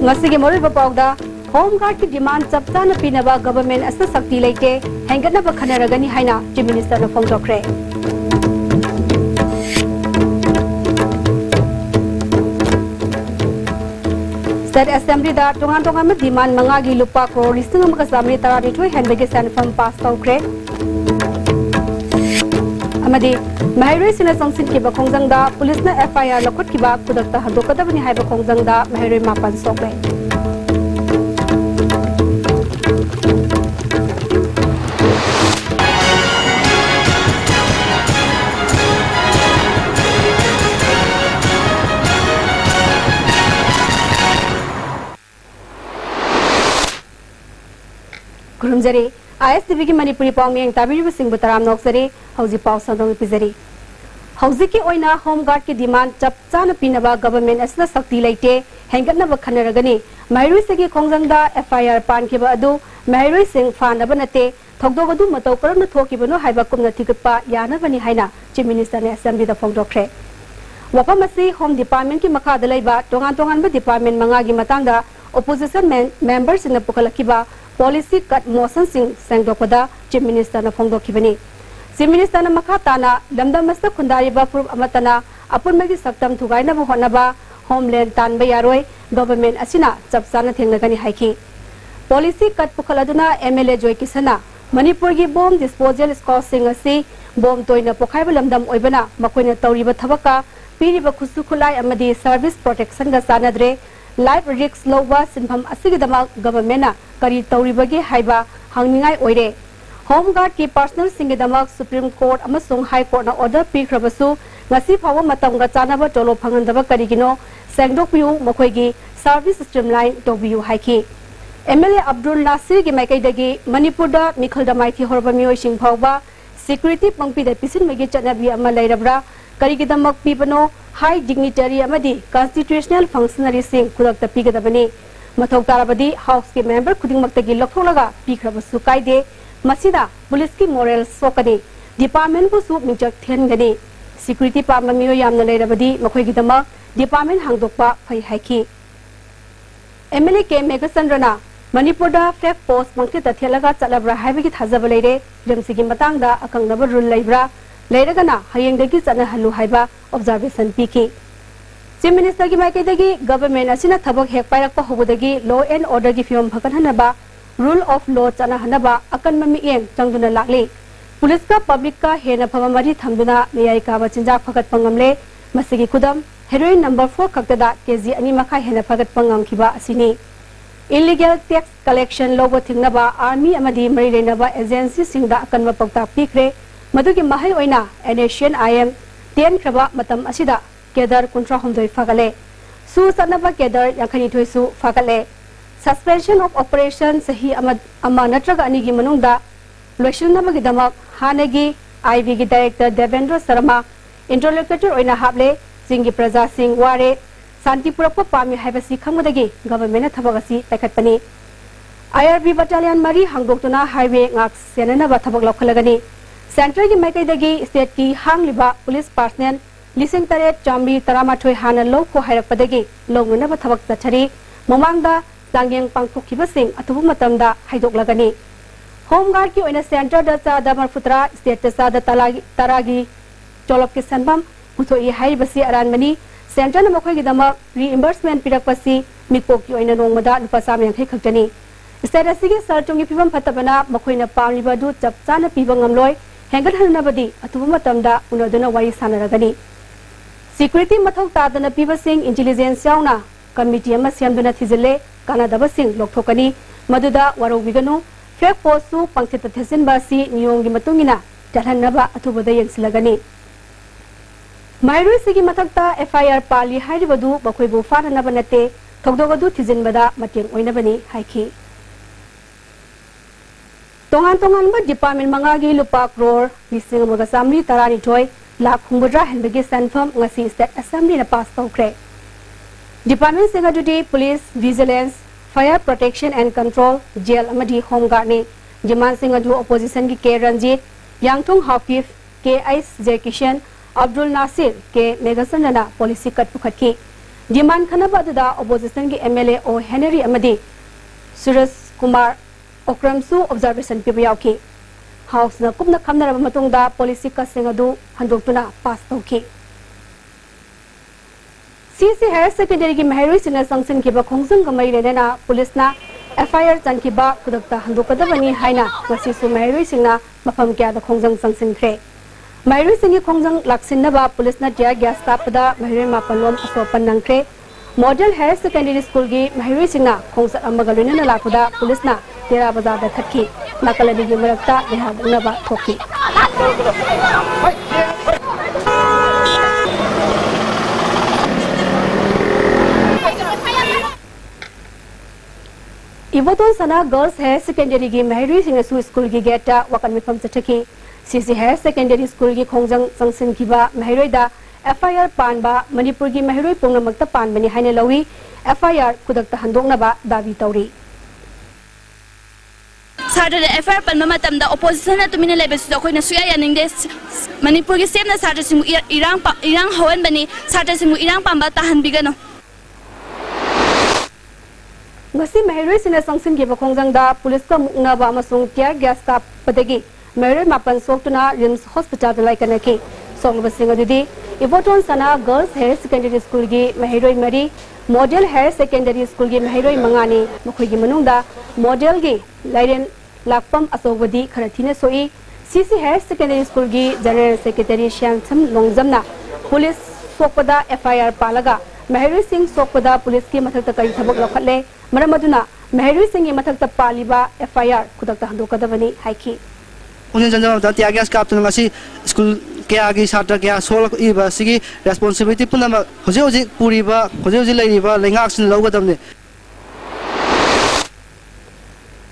ngasi moral bapawda home guard ki demand chapta na pinaba government asa sakti leite hengana ba khanaragani haina chief minister na phongdokre state assembly da tongan ma demand manga gi lupa crore listing ma ka samri tarani thoi henbege sanfam pass tawkre amadi Mahiroi sina sangsin ki ba khongjang da police na FIR lakhot ki ba kudakta hadokadabani hai ba khongjang da mahiroi mapan sokle Kurumjari ISTV की मणिपुरी पाव में ताबिर सिंह बतराम नौकसरी हौजी पाव संदों पिजरी हौजी की ओइना home guard की demand चप चान पिनबा government असना शक्ति लेते हेंगतनब खनरगनी महरुई से खोंगजंग दा FIR पान के अदु महरुई सिंह फानब नते थोगदोगदु मतौ करम थोकिबनो हाइबा कुमना थिगपा यानबनी हाइना चीफ मिनिस्टर ने असेंबली दा फोंगदोखरे वफम असी होम डिपार्टमेंट की मखादा लेबा तोंगान तोंगान डिपार्टमेंट मंगा की मतंगदा ओपोजिशन मेंबर्स इन पुखलकिबा पॉलिसी कट मोशन सिंह सेंगदोकदा चीफ मिनिस्टर ना फोंगदोखिबनी चीफ मिनिस्टर ना मखा ताना लमदमस्त खुंदारिबा प्रूफ अमतना अपुनमगी सक्तम थुगाइना होनबा होमलैंड तानबा यारोय गवर्नमेंट असिना चपचाना थेंगनगनी हाइखि पॉलिसी कट पुखलदुना MLA जोय किसना मणिपुर की बॉम्ब डिस्पोजल स्क्वाड सिंह असि बॉम्ब तोइना पोखाइबा लमदम ओइबना मखोइना तौरिबा थबका पीरिबा खुसु खुलाई अमदी सर्विस प्रोटेक्शन गा सानद्रे लाइफ रिस्क लौबा सिनफम असिगदमा गवर्नमेंट करी तौरिबगे हाइबा हांगनिंगाई ओइरे होम गार्ड की पर्सनल सिंगदमा सुप्रीम कोर्ट अमसुंग हाई कोर्ट ना ऑर्डर पीख्रबसु ngasi फाव मतमगा चानाबा टोलो फंगनदबा करिगिनो सेंगदोकपियु मखोइगी service streamline तोबियु हाइखि MLA Abdul Nasir की माइकैदगी मणिपुर दा मिखलदा माइथि होरबा मियोइसिंग फावबा सिक्योरिटी पंक्तिदा पिसिनबगी चनाबी अमा लैरबरा करिगिदमक पिबनो हाई डिग्निटरी अमदी कॉन्स्टिट्यूशनल फंक्शनरी सिंह खुदकता पिगदबनी मथौ तारबदी हाउस के मेंबर खुदिंगमक्तगी लखोलगा पिख्रबसु कायदे मसिदा पुलिस की मोरल सोकनी डिपार्टमेंट बुसु मिंचक थेनगनी सिक्योरिटी पामा मियो यामना लैरबदी मखोइगिदमक डिपार्टमेंट हांगदोकपा फै हाइखि MLA के मेगसंद्रना मणिपुर दा फ्लैग पोस्ट पंक्ति तथेलगा चलब्रा हाइबगी थाजब लैरे जमसिगी मतंगदा अकंगनब रूल लैब्रा लैरगना हयेंगदगी चना हलु हाइबा ऑब्जर्वेशन पीकी चीफ मिनिस्टर की माइकैदगी गवर्नमेंट असिना थबक हेक पाइरकपा होबदगी लॉ एंड ऑर्डर की फियम फगनहनबा रूल ऑफ लॉ चना हनबा अकन ममिएं चंगदुना लागले पुलिस का पब्लिक का हेना फममरी थमदुना मेयाई का बचिंजा फगत पंगमले मसिगी खुदम हेरोइन नंबर 4 खक्तदा केजी अनि मखा हेना फगत पंगमखिबा असिनी इलीगल टैक्स कलेक्शन लोबो थिंगनबा आर्मी अमदी मरी लेनबा एजेंसी सिंगदा अकन पक्ता पीख्रे मधुगी महै ओइना एनेशियन IM 10 खबा मतम असिदा केदर 19 फगले सु सनबा केदर 22 सु फगले सस्पेंशन ऑफ ऑपरेशन सही अमा नत्रगा अनिगी मनुंगदा लोइसनबगिदमक हानेगी IB की डायरेक्टर देवेंद्र शर्मा इंटरलोकेटर ओइना हाबले सिंगी प्रजा सिंह वारे शांतिपुरप पामी हाइबसी खंगदगी गवर्नमेंट थबगसी पैखतपनी IRB बटालियन मरी हांगदोक्तुना हाईवे ngak सेननबा थबक लखलगनी सेंट्रल की मैकैदगी स्टेट की हांगलिबा पुलिस पर्सनल लिसिंग तरे चामरी तरामाथोय हाना लोको हाइरपदगी लोंगनबा थबक चथरी ममांगदा चांगेंग पांगथोखिबसिंग अथुबु मतमदा हाइदोकलगनी होम गार्ड की ओइना सेंटर दा चादा मरफुत्रा स्टेट चादा तरागी चोलप के सनबम मुथोई हाइबसी अरानमनी सेंटर न मखोइगिदमक रीइंबर्समेंट पिरकपसी मिको की ओइना नोंगमदा रुपा 150 खक्तनी स्टेट असिगी सरचोंगी फिबम फतबना मखोइना पामलिबा दु चपचाना पिबा ngamloi हेंगत हनबदी अथुबु मतमदा उनदुना वारी सानरगनी सिक्योरिटी मथौ तादना पिबसिंग इंटेलिजेंस यावना कमिटी अमा सेमदुना थिजिले कानादबसिंग लोकथोकनी मदुदा वारोबिगनु fake पोस्टु पंक्तित थेसिनबासी नियोंगी मतुंगिना चलहनबा अथुबदा यंगसिलगनी माइरुई सिगी मथक्ता FIR Pali हाइरिबदु बखोइबु फाननबा नते थोगदोगदु थिजिनबदा मतेंग ओइनबनी हाइखि Tongan Department Mangagi Lupa Crore, Missing Mogasamli Tarani Toy, La Kumbudra and Bigis Sanfam, Ngasi State Assembly na Pass Tokre. Department Secretary Police, Vigilance, Fire Protection and Control, Jail Amadi Home Guard, Jaman Singadu Opposition ki K. Ranjit, Yangtung Hawkif, K. Ice Zekishan, Abdul Nasir, K. Megasandana, Policy Kat Pukatki. Jaman Kanabada Opposition ki MLA O. Henry Amadi, Suresh Kumar, Okramsu Observation Pibiyauki. House na Kupna Kamna Matungda, Policy Kasingadu, Handutuna, Pass Toki. CC Higher Secondary ki Mahiri Sina Sangsin ki ba Khongzang Gamai Renena, Police na FIR Chan ki ba Kudakta Handukadavani Haina, Wasisu Mahiri Sina, Mapam Kya the Khongzang Sangsin Kre. Mahiri Singi Khongzang Laksin na ba Police na Jaya Gas Tapada, Mahiri Mapalom Asopan Nangkre. Model Higher Secondary School ki Mahiri Sina, Khongsa Amagalina na Lakuda, Police na Tera Bazar da Thaki, Nakaladi ki Marakta, Dehad Naba Thoki. Ivoton Sana Girls Higher Secondary ki Mahiri Singh School ki geta wakan mifam sataki. CC Higher Secondary School ki Khongjang Sangsin ki ba Mahiri da FIR pan ba Manipur ki Mahiri Pungnamakta pan bani haine lawi FIR kudakta handokna ba dabi tauri. Saturday FIR pan mamatam da opposition na tumina lebes da koina suya yaning des Manipur ki sem na Saturday simu irang hawan bani Saturday simu irang pamba tahan bigano. Ngasi Mahiri Sina Sangsin ki Khongjang da police ka mukna ba amasung tear gas ka padagi Mahiri mapan soktuna Rims Hospital lai kanaki song basing adudi Ivoton Sana Girls Higher Secondary School ki Mahiri Mari Model Higher Secondary School ki Mahiri Mangani makhoi ki manungda model gi Lairen Lakpam Asogwadi Kharathina soi CC Higher Secondary School ki General Secretary Shamsam Longjamna police sokpada FIR palaga Mahiri Singh sokpada police ki mathakta kai thabak lakhatle Maramaduna, Mahiri Singh Mathakta Paliba FIR Kudakta Handokadavani Haiki. Union General Tiagas Captain Masi School Kiagi Satra Kia Sola Iba Sigi responsibility Punama Jose Puriba, Jose Ladiva, Langax and Logadamne.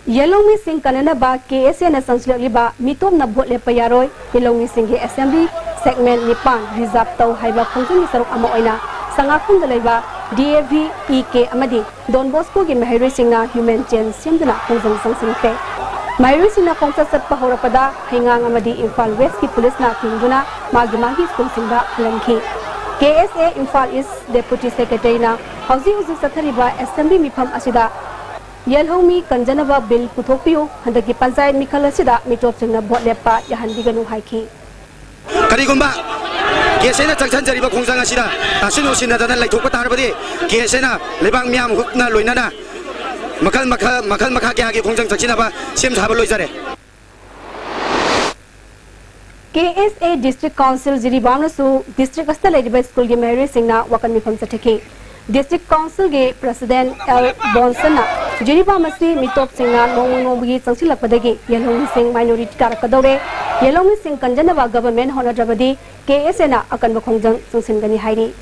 Yellow Missing Kanana Ba KSN Essential Liba, Mitom Nabot Lepayaroi, Yellow Missing Assembly, Segment Nipan, Rizapto, Haiba Konsin Sarok Amoina, Sangakun the Leva. DAV EK Amadi Don Bosco ki Mahiri Singh na Human Chain Simduna Khongjang Sangsin Kre. Mahiri Singh na Khongsa Sat Pahurapada Hingang Amadi Imphal West ki Police na Thingduna Magi School Singda Halanki. KSA Imphal is Deputy Secretary na Hausi Sathariba Assembly Mifam Asida Yelhomi Kanjanaba Bill Puthokpiu Handaki Panchayat Mikhal Asida Mitop Singh na Bot Lepa Yahandiganu Haiki. Karigumba Kesena Changchan Jariba Khongjang Asida Asino Sinadana like Topatarbadi Kesena Lebang Miam Hutna Luinana Makal Makaki Khongjang Tachinaba Sim Tabaloizare KSA District Council Jiribanasu District Astaladiba School ki Mahiri Singh na wakan mifam sataki District Council ge President L. Bonsana Jiriba Masi Mitop Singh na Nongbi Sangsilakpadagi Yelhomi Singh Minority Karakadore Yelhomi Singh Kanjanaba Government Honorabadi KSA na akan Khongjang Sangsingani Hairi.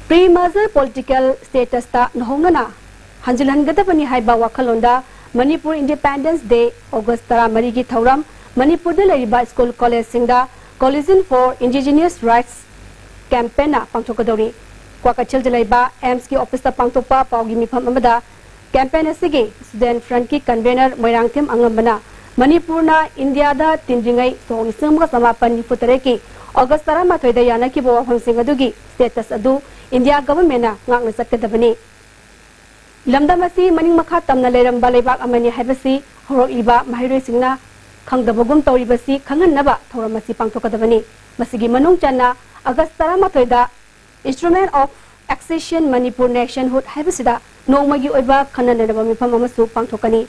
Pre-merger political status ta Nahongana Hanjilhan Gadabani Haiba Wakalonda Manipur Independence Day August Tara Marigi Thauram Manipur de Lariba School College Singda Coalition for Indigenous Rights Campaign na Pangtokadori Kwakachil Jalaiba AMS ki office ta Pangtopa Paugi Mifam Amada campaign asigi Student Front ki convener Moirangthim Angambana Manipur na India da Tindringai Song Sumga Samapan Niputareki August Tara Mathoida Yana ki Bawa Honsing adugi status adu India government na ngakna satkadabani Lamdamasi Maning Makha Tamna Leramba Leibak Amani Haibasi Horok Iba Mahiri Singh na Khangdabagum Tauribasi Khanganaba Thoramasi Pangtokadabani Masigi Manung Channa August Tara Mathoida Instrument of Accession Manipur Nationhood Haibasida Nongmagi Oiba Khananaba Mifam Amasu Pangtokani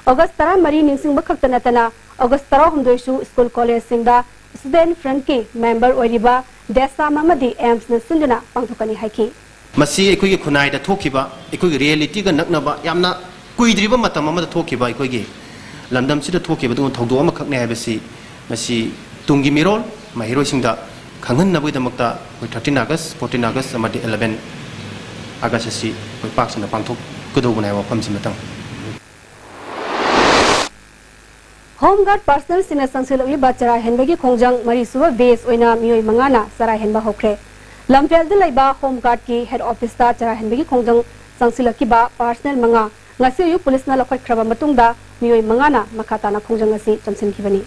August Tara Mari Ningsing Bakaktanatana August Tara Humdoisu School College Singda Student Front ki member Oiriba Desa Mamadi AMS na Sinduna Pangtokani Haiki. Masi ekogi khunai da thokiba ekogi reality ga naknaba yamna kuidriba matam amada thokiba ekogi lamdam sida thokiba dung thogdo ama khakne habasi masi tungi mirol mahiro singda khanghan naboi damakta 13 August 14 August amadi 11 August si pak sana pangthok kudo bunai wa pamsi matang home guard personnel Singh संगसिलगली चरा हेनबगी खोंजंग मरीसुब base ओइना मियोय मंगाना चरा हेनबा होख्रे लमफेल लैबा होम गार्ड की हेड ऑफिस ता चरा हेनबगी खोंजंग संगसिलकीबा पर्सनल मंगा ngasi yu police na lakhot khraba matung da miyoy mangana makhata na khongjang asi chamsin khibani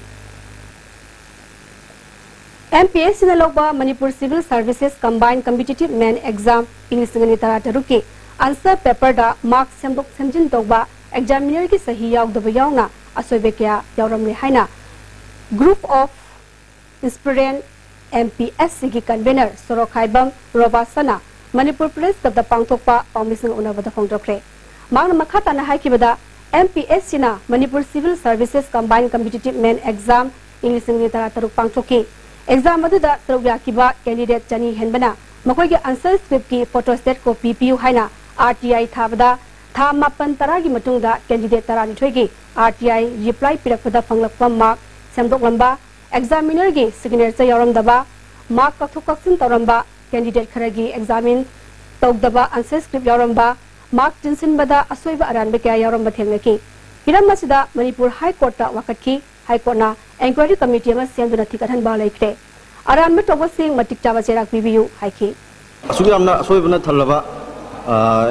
MPS na lokba Manipur Civil Services Combined Competitive Main Exam English ngani tara taruki answer paper da mark semdok semjin togba examiner ki sahi yaw da bayawna asoibe kya yawram re haina group of inspiring MPS ki convener Sorokhaibam Robasana Manipur Police da pangthokpa pamising unabada phongdokre Magna Makata na haikibada MPS sina Manipur Civil Services Combined Competitive Main Exam English ni tara taruk pangthoki exam adu da tarukya kiba candidate chani henbana makoi ge answer script ki photostat copy piu haina RTI thabada tha mapan tara gi matung da candidate tara ni thoigi RTI reply pirakpada phanglakpa mark semdok lamba examiner gi signature yaram daba mark kathuk kaksin toramba candidate kharagi examine tawdaba answer script yaramba mark jinsin bada asoiba aranbe kya yaram bathengnaki hiram masida Manipur High Court ta wakatki High Court na inquiry committee ma senduna thikathan ba laikre aran ma tobo sing matik chawa cherak bibiu haiki asugi amna asoibana thalaba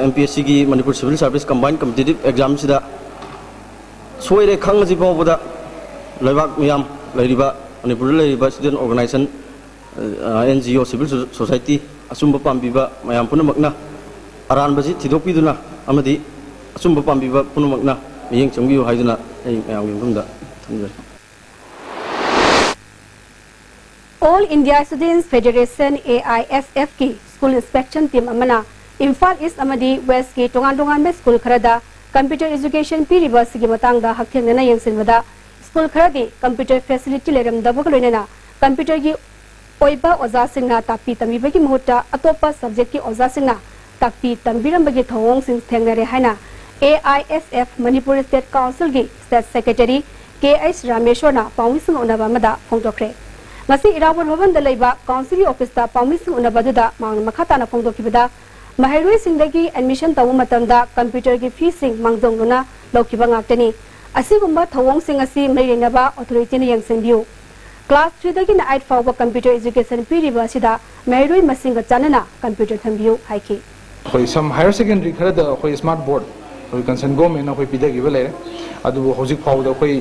MPSC gi Manipur Civil Service Combined Competitive Exam sida soire khangji bawda laibak miyam lairiba Manipur lairiba student organization NGO civil society asumba pambiba mayam punamakna aran baji thidokpiduna amadi asumba pambiba punumakna miyeng changbiu haiduna ei mayam gumda thanjari All India Students Federation AISF ki school inspection team amana Imphal East amadi West ki tongan me school kharada computer education piriba sigi matangda hakthengna yengsinbada school kharadi computer facility leram dabagloinena computer gi oiba oza singna tapi tamibagi muhutta atopa subject ki oza singna takpi tambirambagi thawong sing thengnare haina AISF Manipur State Council gi State Secretary KH Rameshwarna Paumisung Unaba mada phongdokre ngasi irawon bhavan da leiba council office ta Paumisung Unaba da mang makhata na phongdokibada mahairui singdagi admission tawu matamda computer gi fee sing mangdongluna lokiba ngaktani asigumba thawong sing asi mairenaba authority na yangsengbiu Class 3 dagi na 8 fawba computer education piriba sida mahairui masinga chanana computer thambiu haiki Hoi some higher secondary khara da hoi smart board hoi concern government hoi pidagi ba lere adu hojik phaw da hoi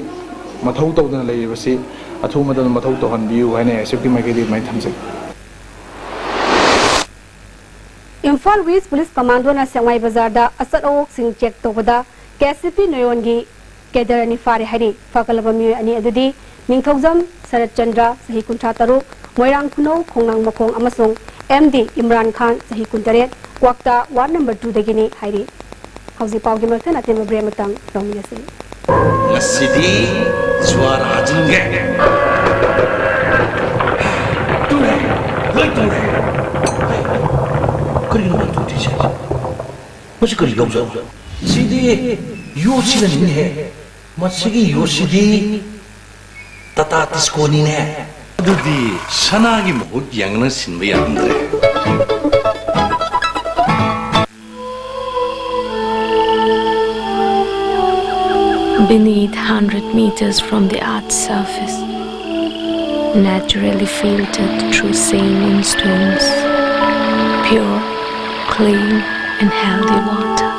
mathau tawdana lere basi athu madan mathau to han biu haine safety magedi mai thamse Imphal West Police Commando na Sangwai Bazar da asat ok sing check tobada KCP noyon gi kedarani fare hari fakalaba mi ani adudi Mingthokjam Sarat Chandra sahi kuntra taruk Moirang Phuno Khongnang Makhong amasung MD Imran Khan sahi kuntaret Wakta ward number 2 dagini hairi hausi pawgi mathan atem brematang rominasi lasidi swara ajinge tune lai tune kari no tu ti cha musi kari lo zo sidi yoshi ni he masigi yoshidi tata tiskoni ne adudi sanagi mo yangna sinba yamdre Beneath 100 meters from the Earth's surface, naturally filtered through sand stones, pure, clean and healthy water.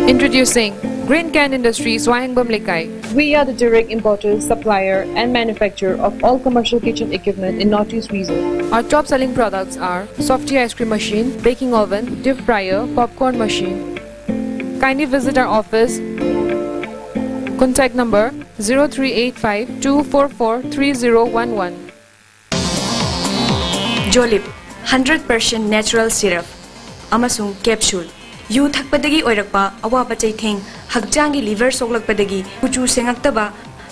Introducing Green Can Industries Wahangbam Lekai. We are the direct importer, supplier and manufacturer of all commercial kitchen equipment in Northeast region. Our top selling products are softy ice cream machine, baking oven, deep fryer, popcorn machine. Kindly visit our office. Contact number 0385 244 3011. Jolip 100% natural syrup amasung capsule yu thakpadagi oirakpa awaba chaitheng hakjangi liver soklakpadagi kuchu sengaktaba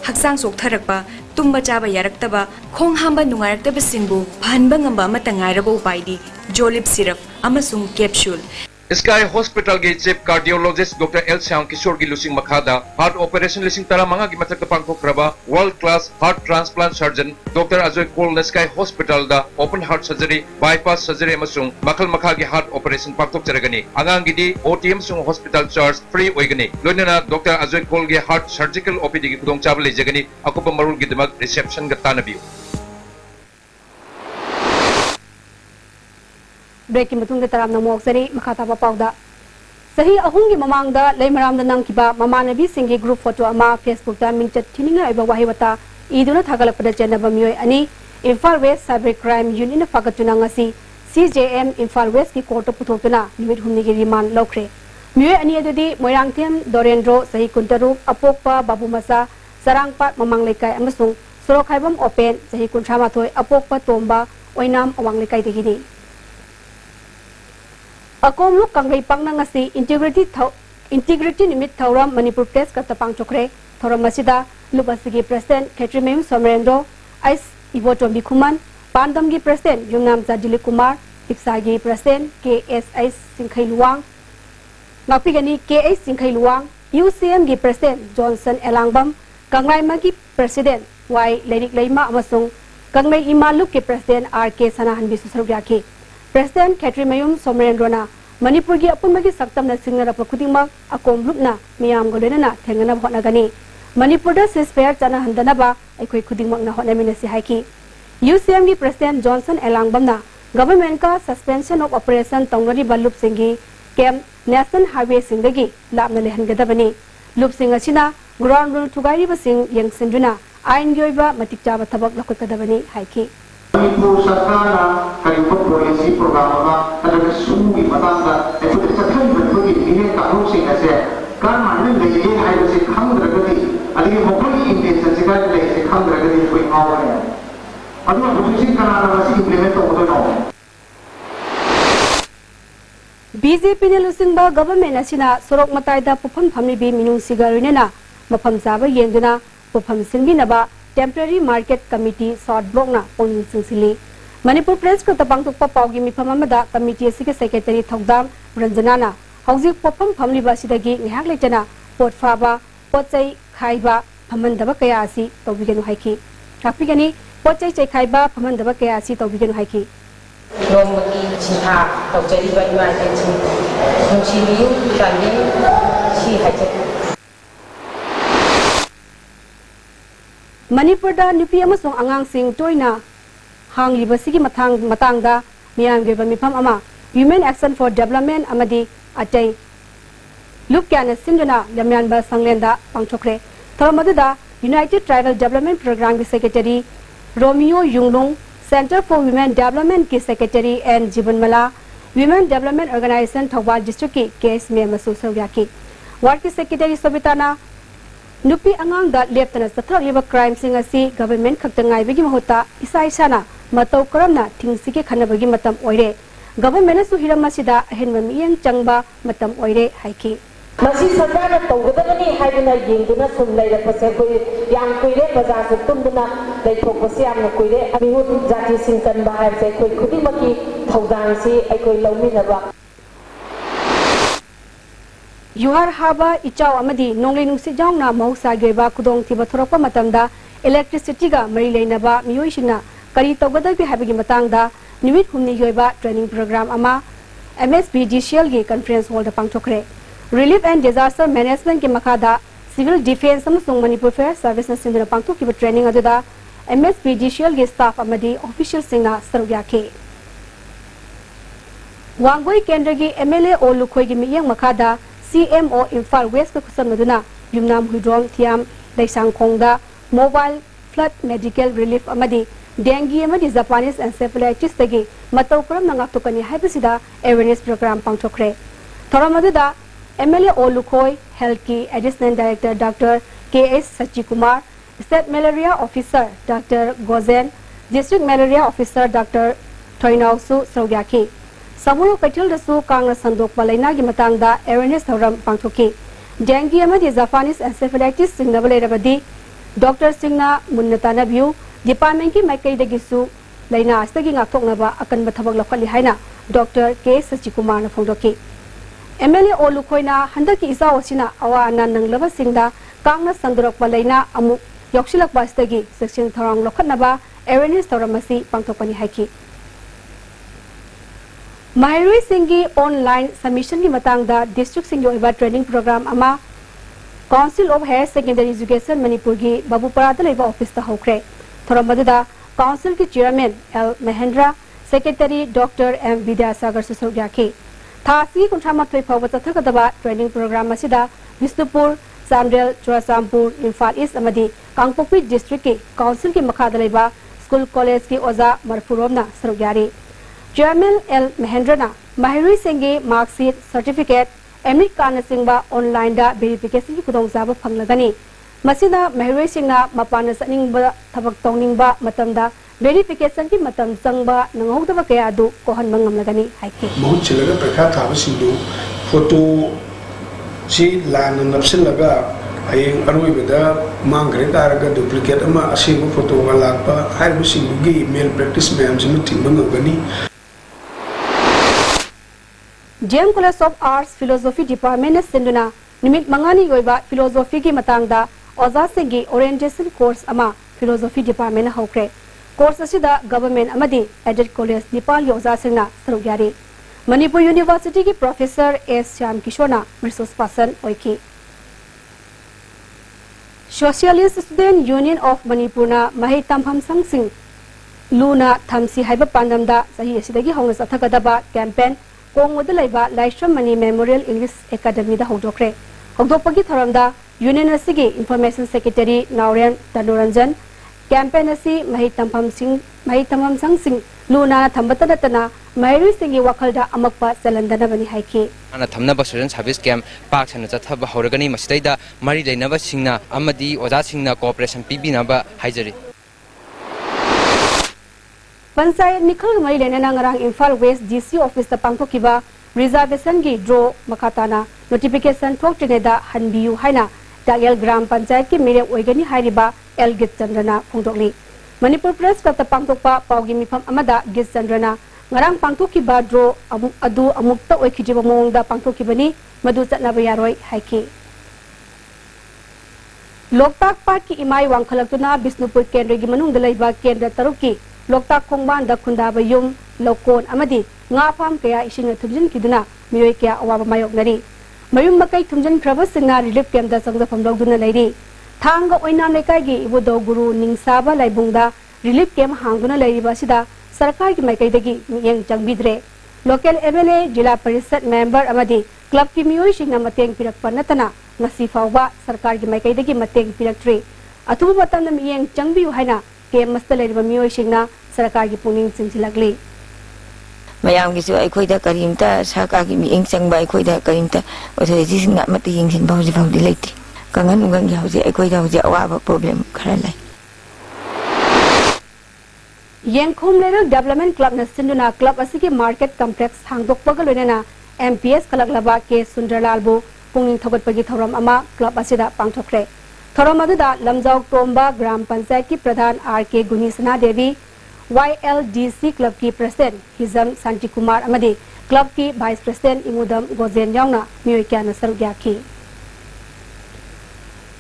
haksang soktharakpa tumba chaba yaraktaba khong hamba nungaraktaba singbu phanba ngamba amata ngairabo upaidi Jolip syrup amasung capsule Sky Hospital के Chief Cardiologist Dr. L. Syang Kishore की लुसिंग मखादा heart operation लिसिंग तरा मंगा की मथक पांगथोक्रबा world class heart transplant surgeon doctor Ajay Kaul sky hospital दा open heart surgery bypass surgery मसुंग मखल मखा की हार्ट ऑपरेशन पांगथोकजरगनी अंगांग गिदी ओटीएम सुंग हॉस्पिटल चार्ज फ्री ओइगनी लोइनना डॉक्टर अजय कोल के हार्ट सर्जिकल ओपीडी की खुदोंचाब लेजगनी अकुप मरुल की दमक रिसेप्शन ग तानबियो ब्रेक की मतुंग तराम नमोक्सरी मखाताबा पाउदा सही अहुम की ममांगदा लेमरामदा नंगकिबा ममानबी सिंगी ग्रुप फोटो अमा फेसबुक दा मिंचत थिनिंगा एबा वाहिवता इदुना थागलपदा चेनबा मियोय अनि Imphal west cyber crime union फागतुना ngasi CJM इम्फाल वेस्ट की कोर्ट पुथोकना निमित हुमनी की रिमांड लौख्रे मियोय अनि अदुदी मोयरांगथेम दोरेंद्रो सही कुंतरु अपोकपा बाबुमसा सरांगपाट ममांग लेकाय अमसुंग सोरोखाइबम ओपेन सही कुंथ्रामाथोय अपोकपा तोंबा ओइनाम अवांग लेकाय देगिनी अकोम लुक कंगई पांगना ngasi integrity निमित थौरम मणिपुर प्रेस का तपांग चोखरे थौरम मसिदा लुबसगी प्रेसिडेंट खेत्रीमेम सोमरेंद्रो आइस इवोटोम बिखुमन पांडम की प्रेसिडेंट युंगनाम दिलीप कुमार इप्सागी प्रेसिडेंट KSI सिंखैलुवांग नापिगनी KS सिंखैलुवांग UCM की प्रेसिडेंट जॉनसन एलांगबम कंगलाइमा की प्रेसिडेंट वाई लेरिक लेमा अमसुंग कंगई इमालुक के प्रेसिडेंट RK सनाहन बिसुसरुयाकी प्रेसिडेंट खेत्रीमेम सोमरेंद्रोना मणिपुर की अपुनम की सक्तम सिंगरप खुदिमक अकोम लुपना मियाम गोलेना थेंगना होनागनी मणिपुर सिस्फेयर चना हंदनबा अखोई खुदिमकना होनामिनसी हाइकी UCM की प्रेसिडेंट जॉनसन एलांगबमना गवर्नमेंट का सस्पेंशन ऑफ ऑपरेशन तौनरिबा लुप सिंगी कैंप नेशनल हाईवे सिंगगी लापना लेहनगदबनी लुप सिंग असिना ग्राउंड रूल थुगाइरिबा सिंग यंगसिंदुना आइन गियोइबा मतिक चाबा थबक लखकदबनी हाइकी मणिपुर सरकार करीब पॉलिसी प्रोग्राम अगर सूगी मतांगा ऐसे चक्कर बदबुगी इन्हें कानून से ऐसे कार मानने लगे है वैसे खंग रगती अभी मोबाइल इंटेंशन से कर ले से खंग रगती कोई आवा है अदुआ पॉलिसी कराना वैसे इम्प्लीमेंट तो ना BJP ने लुसिंगबा गवर्नमेंट असिना सोरोक मताइदा पुफम फमलिबी मिनुंग सिगारिनेना मफम जाबा येंदुना पुफम सिंबिनबा temporary market committee short block ना पोंग सिंसिली मणिपुर प्रेस को तबांगथोकपा पाउगी मिफम अमदा कमिटी असिगे सेक्रेटरी थौदाम रंजनाना हौजिक पोफम फमलिबा सिदगी निहाक लेजना पोट फाबा पोचै खाइबा फमनदबा कया असि तौबिगनु हाइकी कापिगनी पोचै चै खाइबा फमनदबा कया असि तौबिगनु हाइकी नोमकी छिहा तौचरिबा इमारजेंसी नुसिबियु तानि छि हाइजे मणिपुर दा नुपी अमसुंग आंगांगसिंग टोइना हांगलिबसिगी मतंगदा मियांगेबा मिफम अमा ह्यूमन एक्शन फॉर डेवलपमेंट अमदी अटै लुप क्यान सिंदुना लम्यानबा संगलेंदा पांगथोखरे थरमदुदा यूनाइटेड ट्राइबल डेवलपमेंट प्रोग्राम की सेक्रेटरी रोमियो युंगलुंग सेंटर फॉर वुमेन डेवलपमेंट की सेक्रेटरी एन जीवनमला women development organisation Thoubal district की केस में मसू सौयाकी वार्ड की सेक्रेटरी सोबिताना नुपी अंगांग दा लेप्तना सथरलिबा क्राइम सिंग असि गवर्नमेंट खक्तंगाइबगी महोता इसा इसाना मतौ करमना थिंगसिगे खनबगी मतम ओइरे गवर्नमेंट सु हिरम मसिदा अहेनम मियंग चंगबा मतम ओइरे हाइकी मसी सरकार तौगदबनी हाइदना येंगदुना सुम लैरपसे कोइ याम कुइरे बाजार से तुमदुना दैथोकपसे याम कुइरे अबिहुत जाति सिंकन बाहर से कोइ खुदिमकी थौदांसी अकोइ लौमिनबा युहार हाबा इचाव अमदी नोंगले नुंसि जाउना महौसा गेबा खुदोंग थिबा थोरकपा मतमदा इलेक्ट्रिसिटी गा मरी लेनबा मियोइसिना करी तौगदबी हाबगी मतंगदा निमित हुमनि योइबा ट्रेनिंग प्रोग्राम अमा MSPDCL की कॉन्फ्रेंस हॉल दा पांगथोखरे रिलीफ एंड डिजास्टर मैनेजमेंट के मखादा सिविल डिफेंस अमसुंग मणिपुर फायर सर्विस सिंदुना पांगथोखिबा ट्रेनिंग अदुदा MSPDCL के स्टाफ अमदी ऑफिशियल सिंगना सरुयाखे वांगोई केंद्र की MLA ओ लुखोई की मियंग मखादा CMO इम्फाल वेस्ट का खुसन मदुना युमनाम हुड्रोम थियाम दैसांगखोंगदा मोबाइल फ्लड मेडिकल रिलीफ अमदी डेंगी अमदी जापानीज एन्सेफेलाइटिस तगी मतौ करम नंगातुकनी हाइबसिदा अवेयरनेस प्रोग्राम पांगथोखरे थोरमदुदा MLA ओ लुखोई हेल्थ की एडिशनल डायरेक्टर डॉक्टर KS सचिकुमार स्टेट मलेरिया ऑफिसर डॉक्टर गोजेन डिस्ट्रिक्ट मलेरिया ऑफिसर डॉक्टर थोइनाउसु सौग्याकी समूह कैथल दसु कांग्रेस संदोक पलैना की मतंगदा अवेयरनेस थौरम पांगथोकी डेंगी अमदी जापानीज एन्सेफेलाइटिस सिंगनब लेरबदी डॉक्टर सिंगना मुन्नताना व्यू डिपार्टमेंट की माइकैदगिसु लैना अस्तगी ngaktoknaba akanba thabak lokali haina doctor के सचिकुमार ने फोंदोकी MLA Olukoina handaki isa osina awa anan nanglaba singda kangna sangdurok balaina amu yoksilak bastagi section tharang lokhatnaba awareness tawramasi pangthokpani haiki Mahirui Singhi online submission ki matangda district singhi oiba training program ama Council of Higher Secondary Education Manipur ki Babupara leba office ta hokre thorambaduda council ki chairman L Mahendra secretary Dr M Vidyasagar Susogyaki Thasi kunthamathoi phawa chathakadaba training program asida Visnupur Samdel Churasampur Imphal East amadi Kangpokpi district ki council ki makhada leba school college ki oza marfuromna sarugyari Chairman L Mahendrana Mahirui Singhi marksheet certificate Emit Kana Singba online da verification ki kudong zaba phanglagani masina Mahirui Singna mapana saningba thabak tongningba matamda verification ki matam sangba nangogdaba kaya adu kohan mangamlagani haiki mahut chilaga prakha thaba singdu photo si lana napsilaga ayeng arwibada mangre daraga duplicate ama asingo photo walakpa haibu singugi malpractice mayam simu timbangagani JM College of Arts Philosophy Department na sinduna nimit mangani yoiba philosophy ki matangda oza singi orientation course ama philosophy department na hokre course asida government amadi aided college Nepal yoza singna sarugyari Manipur University ki professor S Shyam Kishona resource person oiki Socialist Student Union of Manipur na mahi tamham sangsing luna thamsi haiba pandamda sahi asidagi hongna sathakadaba campaign Kongwada laiba Laishram Mani Memorial English Academy da hokdokre hokdokpagi thoramda Union asigi Information Secretary Nauren Tanuranjan campaign asi mahi tamham sangsing luna thambata natana Mahirui Singhi wakhalda amakpa salandana bani haiki ana thamnaba student service camp pak chana chathaba horagani masitaida mari leinaba singna amadi oja singna cooperation pibinaba haijari Pansayat Nikhil Mai Lenana ngarang Imphal West DC office ta pangthokiba reservation gi draw makatana notification thoktineda hanbiu haina Dagel Gram Panchayat ki mere oigani hairiba L Git Chandrana phongdokli Manipur Press Club ta pangthokpa paugi mifam amada Git Chandrana ngarang pangthokiba draw adu amukta oikijiba mongda pangthokibani madu chatnaba yaroi haiki Loktak Park ki imai wangkhalaktuna Bisnupur Kendra gi manungda laiba Kendra taruki Loktak Khongban da Khundaba Yum Lokon amadi nga farm kaya ising thumjin kiduna miyoi kya awaba mayok nari mayum makai thumjin khraба singna relief camp da sangda famlok duna lairi thanga oinam lekai gi ibudo guru ningsaba laibungda relief camp hangduna lairiba sida sarkar ki maikai dagi miyeng changbidre local MLA jila parishad member amadi club ki miyoi singna mateng pirakpa natana ngasi fawba sarkar ki maikai dagi mateng piraktre athubu matamna miyeng changbiu haina ke mastaleriba miyoi singna sarkar ki puning chingchilakli mayam ki su aikhoida karimta sarkar ki mieng changba aikhoida karimta authority singa mati yengsin bauji bauji leiti kangan ungang ya hoje aikhoida hoje awaba problem khara lai Yengkhom Level Development Club na sinduna club asigi market complex hangdokpaga loinana MPS kalaglaba ke Sundarlal bu pungning thogatpagi thoram ama club asida pangthokre thoram aduda lamjau tomba gram panchayat ki pradhan RK Gunisana Devi YLDC club ki president Hizam Santi Kumar amadi club ki vice president Imudam Gozen yauna miyoi kya na sarugyaki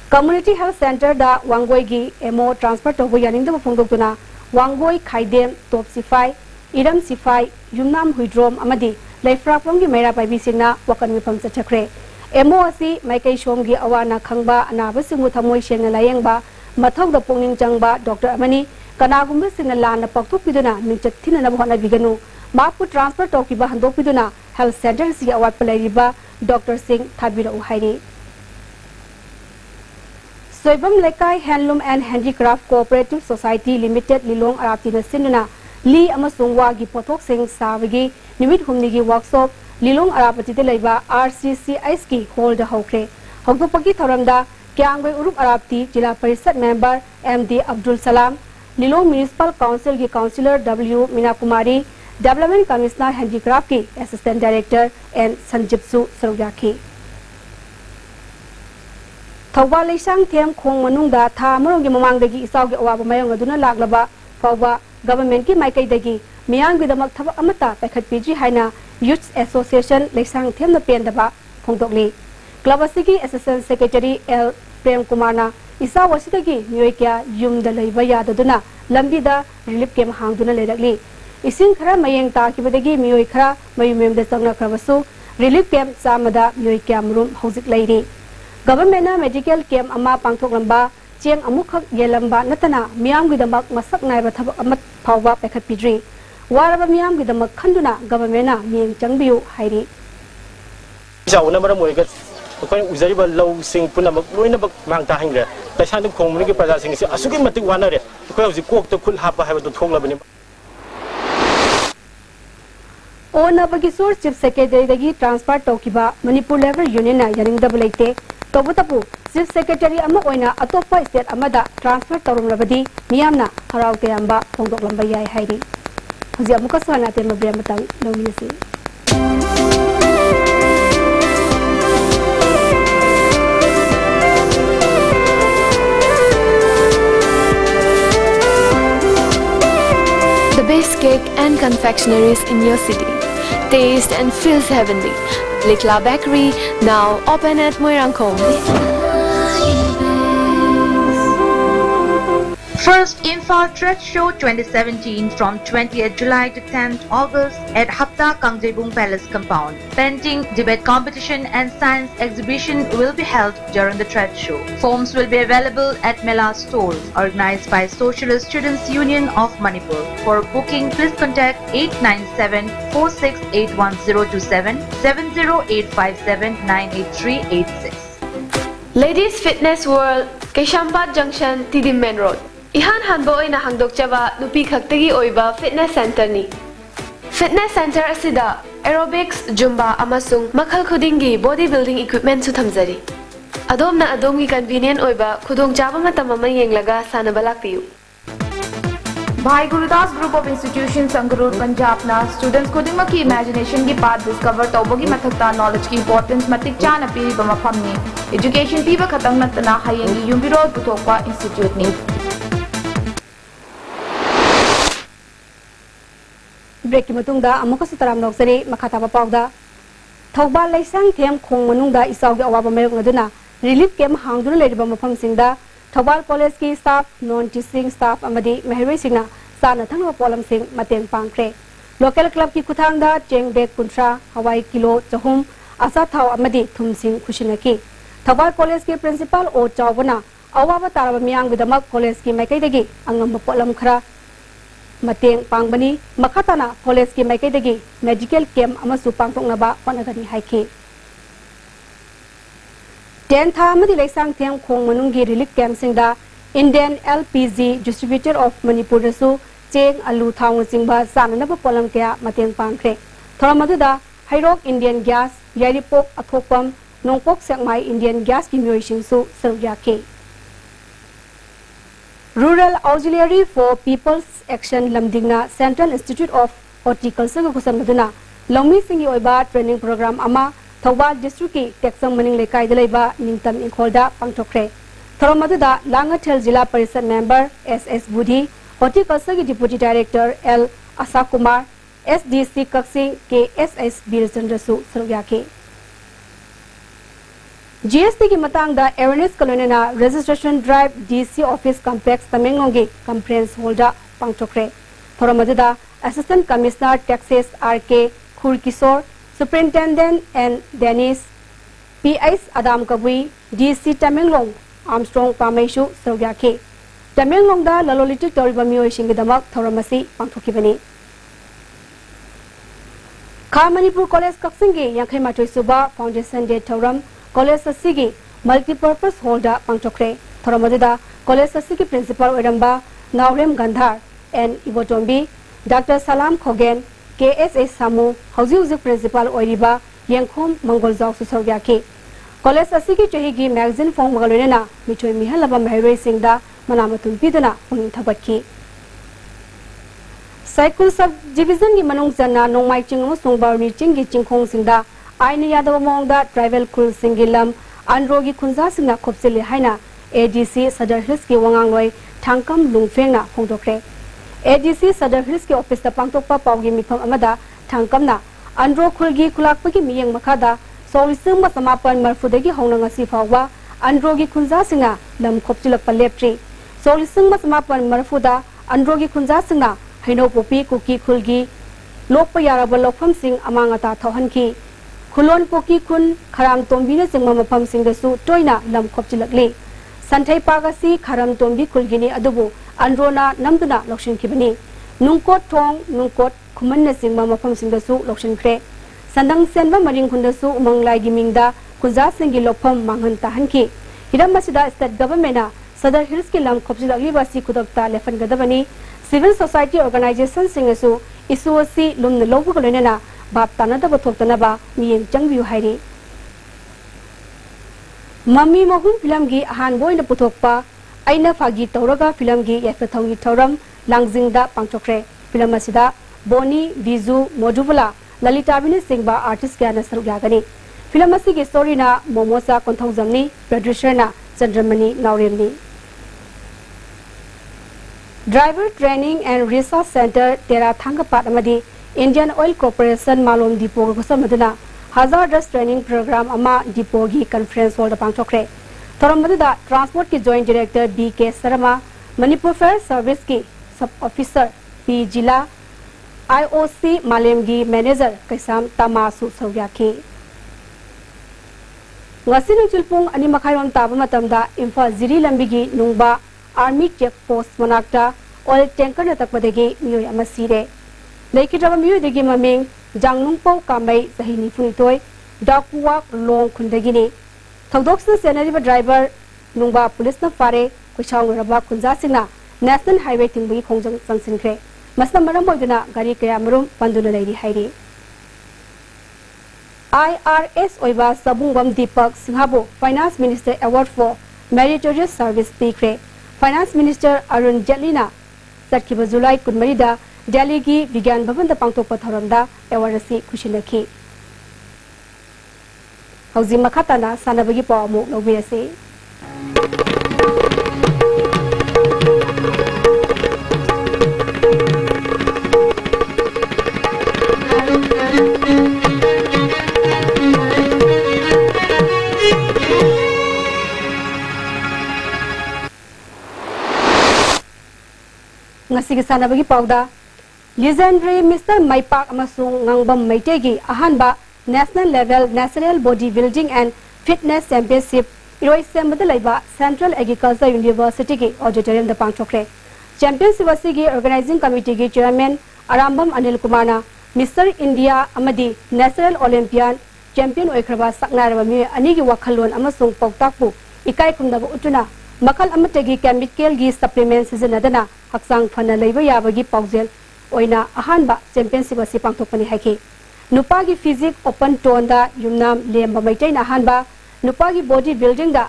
Community Health Center da Wangoi gi emo transfer tobu yaningda phongdoktuna Wangoi Khaidem Top Sifai Iram Sifai Yumnam Huidrom amadi Leifrapom gi Mera Pai Bisingna wakan mifam chachakre emo asi maikai shomgi awana khangba anaba singu thamoi sengna layengba mathok da pungning changba Dr. Amani kanagumba singna lana pakthok piduna mingchat thinana bhona biganu mapu transfer tokiba handok piduna health center si awat palaiba Dr. Singh thabira uhairi Soibam Lekai Handloom and Handicraft Cooperative Society Limited Lilong Aratina Sinuna Li Amasungwa gi pothok sing savagi nimit humni gi workshop Lilong Arapati de Laiba RCCIS ki hold hokre hokdopagi thoramda Kyangwei Urup Arapti Jila Parishad member MD Abdul Salam Lilong Municipal Council ki councillor W Mina Kumari Development Commissioner Handicraft ki Assistant Director and Sanjipsu Sarugyaki Thawba Leisang Them Khong Manungda Tha Marong gi mamangdagi isawgi awaba mayong aduna laglaba fawba government ki maikai dagi miyang bidamak thaba amata paikhat piji haina Youth Association Leisang Them na Pendaba Phongdokli Club asigi Assistant Secretary L Prem Kumarna isa wasidagi myoikya yumda leiba yadaduna lambida relief camp hangduna lerakli ising khara mayeng ta kibadagi myoi khara mayumemda changna khrabasu relief camp samada myoikya murum hojik leiri government na medical camp ama pangthok lamba cheng amukhak yelamba natana miyam gidamak masak naiba thabak amat phawwa pekhat pidri waraba miyam gidamak khanduna government na miyeng changbiu hairi jauna mara moiga koi uzariba law sing punamak loina bak mangta hingre taisan du khongmuni ki praja sing si asuki matik wanare koi hoji kok to khul hapa haiba to thoglabani Onabagi source chief secretary dagi transfer tokiba Manipur Labor Union na yaning dablaite tobutapu chief secretary ama oina atopa state amada transfer torum rabadi miyamna harau teyamba phongdok lamba yai hairi hoji amuka swana te mabre matang nomisi The best cake and confectionaries in your city. Taste and feels heavenly. Likla Bakery, now open at Moirangkong. First Imphal Trade Show 2017 from 20th July to 10th August at Hapta Kangjebung Palace compound. Painting, debate competition and science exhibition will be held during the trade show. Forms will be available at Mela stores organized by Socialist Students Union of Manipur. For booking, please contact 897-4681-027 70857-98386. Ladies Fitness World, Keshambat Junction, Tidim Main Road. Ihan hanbo oina hangdok chaba nupi khaktagi oiba fitness center ni. Fitness center asida aerobics, zumba amasung makhal khudingi bodybuilding equipment su thamjari. Adomna adomgi convenient oiba khudong chaba matam ama yenglaga sanaba lakpiyu. Bhai Gurudas Group of Institutions Sangrur Punjab na students khudingma ki imagination ki path discover tawbogi mathakta knowledge ki importance matik chana piriba mafam ni. Education piba khatang natana hayengi yumbiro puthokpa institute ni. Break ki matungda amuka sutaram noksari makata papawda Thauba Leisang Them Khong manungda isawgi awaba mayok naduna relief camp hangduna leiriba mafam singda Thauba College ki staff non teaching staff amadi mehroi singna sana thangwa polam sing mateng pangkre local club ki kuthangda cheng bag kuntra hawai kilo chahum asa thau amadi thum sing khusinaki Thauba College ki principal o chawbana awaba taraba miyang bidamak college ki maikai dagi angam polam khara mateng pangbani makhatana college ki maikai dagi medical camp amasu pangthoknaba honagani haike 10 tha amadi Leisang Them Khong manunggi relief camp singda Indian LPG distributor of Manipur su cheng alu thang singba sananaba polam kya mateng pangkre thoramaduda Hairok Indian Gas Yaripok athokpam nongpok sekmai Indian Gas ki myoi singsu sarwyake Rural Auxiliary for People's Action Lamdingna Central Institute of Horticulture ko kusamaduna longmi singi oiba training program ama Thauba district ki Teksang Maning Lekai dalaiba Ningtam Inkholda pangthokre thoromaduda Langathel Jila Parishad member SS Budhi Horticulture ki Deputy Director L Asa Kumar SDC Kaksing ke SS Birchandra su sarwyake GST ki matangda awareness kolonena registration drive DC office complex Tamengongi conference holder pangthokre thoromaduda Assistant Commissioner Taxes RK Khurkisor Superintendent and Dennis PS Adam Kabui DC Tamenglong Armstrong Pameshu sarwyake Tamenglongda lalolitik toriba miyoi singidamak thoramasi pangthokibani Kha Manipur College Kaksingi Yankhai Matoi Suba Foundation Day Thoram College asigi multi-purpose holder pangchokre thoromaduda college asigi principal oiramba Naurem Gandhar and Ibotombi Dr. Salam Khogen KSA Samu hauzi principal oiriba Yengkhom Mangoljaw susawgyaki college asigi chahigi magazine form galorena michoi mihalaba mahroi singda manamatun piduna puning thabaki Cycle sub division ki manung jana nongmai chingmo songbarni chingi chingkhong singda Aina Yadava Mongda Tribal Kul Singilam Androgi Kunza Singna Kopsili Haina ADC Sadar Hills ki Wangangloi Thangkam Lungfengna Phongdokre ADC Sadar Hills ki office ta pangtokpa pawgi mifam amada Thangkamna Andro Kulgi Kulakpaki Miyang Makada, Solisum Masamapan Marfudagi Honangasi Fawa, Androgi Kunza Singa, Lam Koptilak Paleptri, Solisum Masamapan Marfuda, Androgi Kunza Singa, Hino Popi Kuki Kulgi, Lokpayaraba Lokam Sing Amangata Tohanki, Kulon Poki Kun, Karam Tombina Sing Mamapam Singasu, Toina, Lam Koptilakli, Santai Pagasi, Karam Tombi Kulgini Adubu, Androna Namduna Lokshin Kibani, Nungkot Tong, Nungkot, Kumana Sing Mamapam Singasu, Lokshin Kre, Sandang Senba Maring Kundasu, Manglai Giminda, Kunza Singi Lopam Mangan Tahanki, Hidamasida State Government, Sadar Hills Kilam Koptilakli Basi Kudokta Lefan Gadavani, Civil Society Organization Singasu, Isuasi Lum the Lobu Kolonena, Bab Tanada Batotanaba, Miyang Jangview Hairi. Mami Mahum Filamgi, Han Boy the Putokpa, Aina Fagi Tauraga Filamgi, Yafatongi Tauram, Langzingda Pangchokre, Filamasida, Boni, Vizu, Modubula, Lalita Bini Singba, Artist Gana Sarugagani, Filamasigi Storina, Momosa Kontozamni, Fredrishana, Sandramani, Naurimni. Driver Training and Resource Center, Tera Thangapat Amadi, Indian Oil Corporation Malom Depot Gosamaduna, Hazardous Training Program Ama Depot Gi Conference Hall Pangchokre. Thoramada Transport Ki Joint Director B.K. Sarama, Manipur Fair Service Ki Sub Officer P. Jila, IOC Malemgi Manager Kaisam Tamasu Sawyaki. Ngasin Chilpung Animakairon Tabamatamda, Infa Ziri Lambigi Nungba, Army Check Post Manakta, Oil Tanker Natakpadegi, Mio Yamasire. Lake Miu de Gimaming, Janglungpo Kamei, Sahini Funitoy, Dakuak Long Kundagini. Togdox Senator Driver, Nungba Police Nafare, Kushang Raba Kunzasina, National Highway Timbi Kongjang Sansinkre, Masta Maramboiduna, Gari Kayamarum, Panduna Lady Heidi. IRS Oiva Sabungam Deepak Singhabo, Finance Minister Award for Meritorious Service Pikre, Finance Minister Arun Jetlina, Satkiba Zulai Kunmarida, Delhi Gi Vigyan Bhavan the Pangtokpa Thoramda, Awarasi Kushinaki. Hauzi Makatana, Sanabagi Pamu, Noviasi. Ngasigi Sanabagi Pauda, legendary Mr. Maipak Amasung Ngangbam Maitegi, Ahanba, National Level National Bodybuilding and Fitness Championship, Iroi Semadalaiba, Central Agriculture University Ki Auditorium the Pangchokre. Championship Wasigi Organizing Committee Ki Chairman Arambam Anil Kumana, Mr. India Amadi, National Olympian, Champion Oikraba Saknarami, Anigi Wakalon Amasung Poktaku, Ikai Kundabu Utuna, Makal Amategi Chemical Gi Supplements is another, Haksang Fana Labor Yabagi Pauzel, Oina, Ahanba, Championship Wasipang Topani Haki. Nupagi Physics Open Tonda, Yumnam, Lemba Maitain Ahanba, Nupagi Bodybuilding da,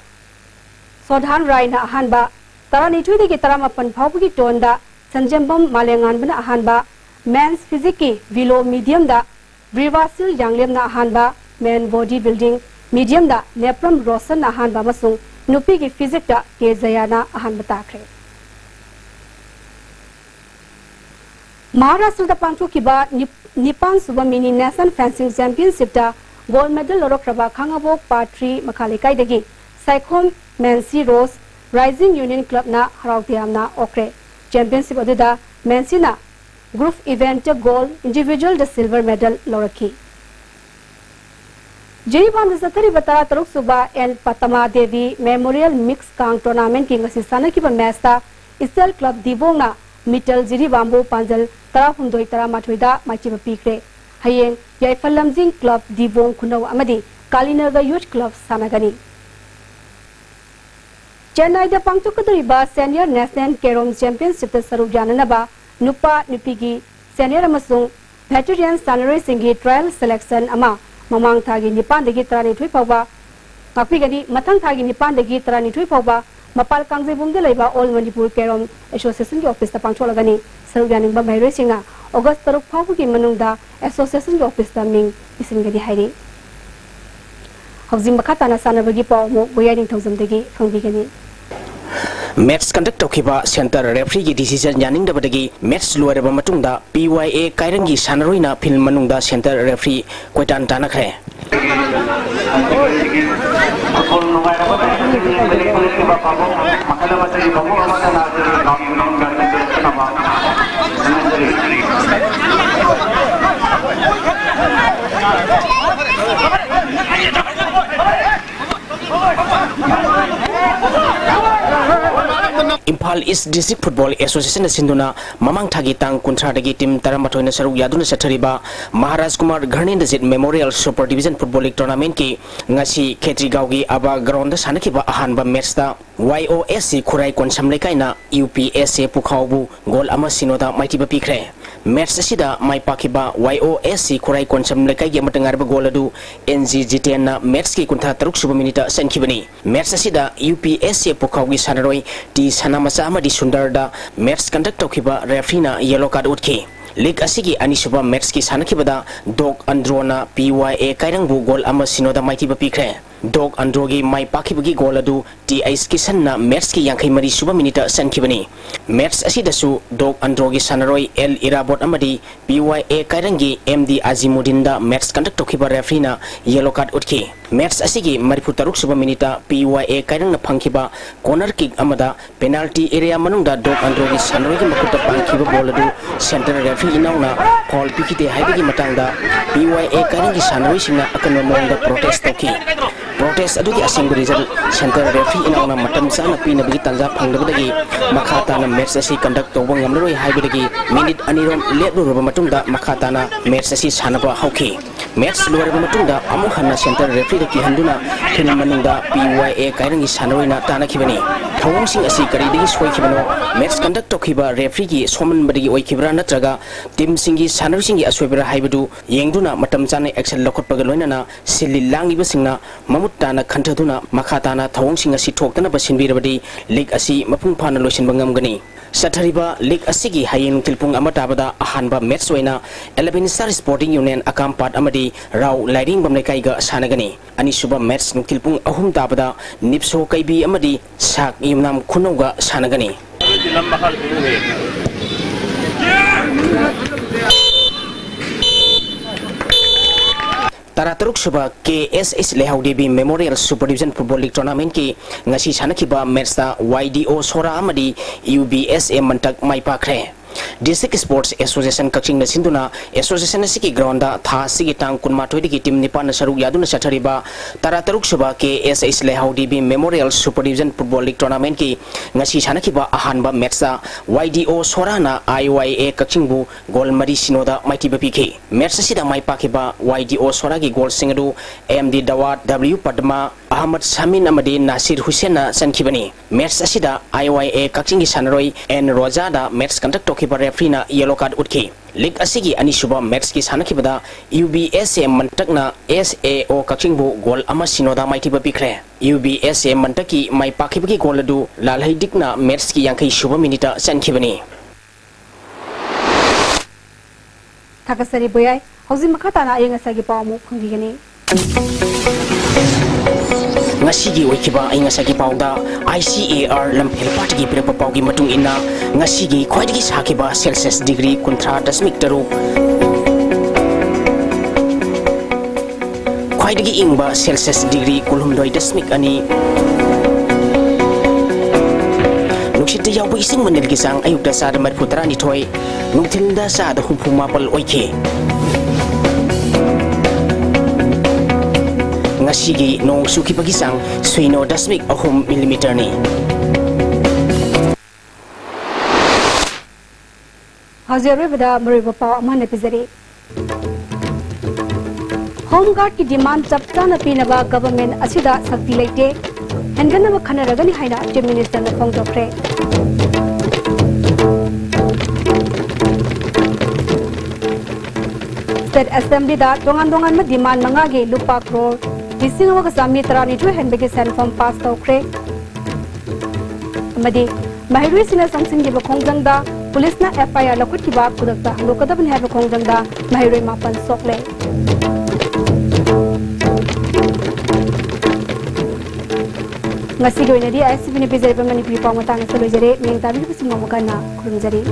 Sodhan Raina Ahanba, Taranitu de Gitaramapan Paugi Tonda, Sanjambam Malengan Bana Ahanba, Men's Physics, Vilo Medium da, Brivasil Yanglem na Ahanba, Men Bodybuilding, Medium da, Nepram Rosan Ahanba Masung, Nupigi Physics da, Kezayana Ahanba Takre. Maharashtra da Pangchokiba, Nipan Suba Mini National Fencing Championship da, Gold Medal Lorokraba Kangabok Patri Makalikai Degi, Saikom Mansi Rose, Rising Union Club na Harautiam na Okre. Championship Aduda, Mansina, Group Event Gold, Individual the Silver Medal Loraki. Jiriban the Satari Batara Taruk Suba and Patama Devi Memorial Mix Kang Tournament King Asisana Kiba Masta, Isel Club Divona, Mittal Jiribambo Panjal, Tarahundoi Taramatuida, Machiba Pikre. Hayeng, Yaifalamzing Club Divong Kuno Amadi, Kalinaga Youth Club Sanagani. Chennai the Pangchokadriba Senior National Kerom Championship the Sarujananaba, Nupa Nupigi, Senior Amasung, Veteran Sanare Singi Trial Selection Ama, Mamang Tagi Nipan the Gitrani Twipawa, Mapigadi, Matang Tagi Nipan the Gitrani Twipawa, Mapal Kangze Bungaleva, All Manipur Kerom, Association Office the Pangcholagani, Saruganing Bamay Racinga, August Taruk Pauki Manunda, Association Office the Ming, Isingadi Heidi. Housing Makatana Sanabagi Pomo, Boyading Tozam Degi, from Bigani. Match conduct तौखिबा centre referee की decision यानिंगदबदगी match लोरबा मतुंगदा PYA कायरंगी सानरोइना फिल्म मनुंगदा centre referee कोइटान तानखरे Impal East District Football Association Sinduna Mamang Thagi Tang Kuntradagi Team Taramatoina Saruk Yaduna Satariba Maharaj Kumar Gharnendazit Memorial Super Division Football League Tournament ki ngasi Khetri Gaugi Aba Ground Sanakiba Ahanba match ta YOSC Khurai Konsam Lekaina UPSA Pukhaubu goal ama sinoda maitiba pikre match asida mai pakiba YOSC Khurai Konsam Lekai gi matangarba goal adu NG Jiten na match ki kuntha 3 suba minute sankibani match asida UPSA Pukhaugi sanaroi ti sanamasa amadi sundarda match conduct tokiba referee na yellow card utki League asigi anisuba match ki sanakibada Dog Androna PYA kairangbu goal ama sinoda maitiba pikre Dog Androgi mai pakibagi goal adu TIS kisan na match ki yangkai mari suba minute sankibani match asidasu Dog Androgi sanaroi L Irabot amadi PYA kairangi MD Azimudin da match conduct tokiba referee na yellow card utki match asigi maripu taruk suba minute PYA kairang na phangkiba corner kick amada penalty area manungda Dog Androgi sanaroi ki makuta pangkiba goal adu center referee inauna call pikite haibagi matangda PYA kairangi sanaroi singna akan momongda protest toki protest adugi asingbu result center referee inauna matam sana pina bagi tanja phangdabadagi makhata na match asi conduct tawba ngamlaroi haibadagi minute anirom lepruba matungda makhata na match asi sanaba hauki match loraba matungda amuk hanna center referee ki handuna film manungda PYA kairangi sanoina tanakhibani thawong sing asi karidagi soikibano match conduct tokhiba referee ki soman badagi oikibra natraga team singi sanari singi aswebra haibadu yengduna matam chane action lokotpaga loinana silli langiba singna mamutana khantaduna makhata thawong singa si thoktana basinbirabadi league asi mapung phana loisinba ngamgani Sathariba League asigi hayeng tilpung amatabada ahanba match oina 11 Star Sporting Union akampat amadi Rau Lighting bamlekai ga sanagani anisuba match tilpung ahum tabada Nipso Kaibi amadi Sak Imnam Kunoga sanagani Tarataruk suba KSS Lehaudebe Memorial Super Division Football League Tournament ki ngasi sanakiba match ta YDO Sora amadi UBSA mantak mai pakre District Sports Association Kakching na sinduna association siki ground da tha sigi tang kunma thoi digi team nipan na saruk yaduna sathariba tarataruk suba KSS Lehaudebe Memorial Super Division Football League Tournament ki ngasi sanakiba ahanba match ta YDO Sora na IYA Kakching bu goal mari sinoda maiti bapiki match sida mai pakiba YDO Sora gi goal singadu MD Dawat W Padma Ahmad Samin amadi Nasir Hussein na sankibani match asida IYA Kakching gi sanaroi N Roja da match conduct tokiba referee na yellow card utki league asigi anisuba match ki sanakibada UBSA mantakna SAO Kakching bu goal ama sinoda maiti bapikre UBSA mantaki mai pakibagi goal adu lalhai dikna match ki yangkai suba minute sankibani Thakasari boyai hauzi makhata na ayeng asagi pawmu khungigani Ngasigi oikiba ay ngasagi pauda ICAR lampel patigi pirapa paugi matung ina ngasigi khwaidigi sakiba Celsius degree kuntra dasmik taru khwaidigi ingba Celsius degree kulhumdoi dasmik ani nuksita yawba ising manilgi sang ayukda sada marputra ni toy nungtilda sada humpumapal oike Ngasigi nong suki pagisang suino dasmik ahum millimeter ni. Hazirwe bada meriba paw amane pizari. Home Guard ki demand chapta na pinaba government asida sakti leite hengana ba khana ragani haina chief minister na phong dokre. State Assembly da dongan ma demand mangage lupa crore Dising wa kasami tarani tu henbege send from pass tokre amadi mahirui sina samsing gi bakhongjang da police na FIR lakut ki ba kudakta lokadab ne ha bakhongjang da mahirui mapan sokle ngasi go ina di ISB ni pizari pa manipuri pa matang sa lojare meng tabi ko sumama kana kurumjari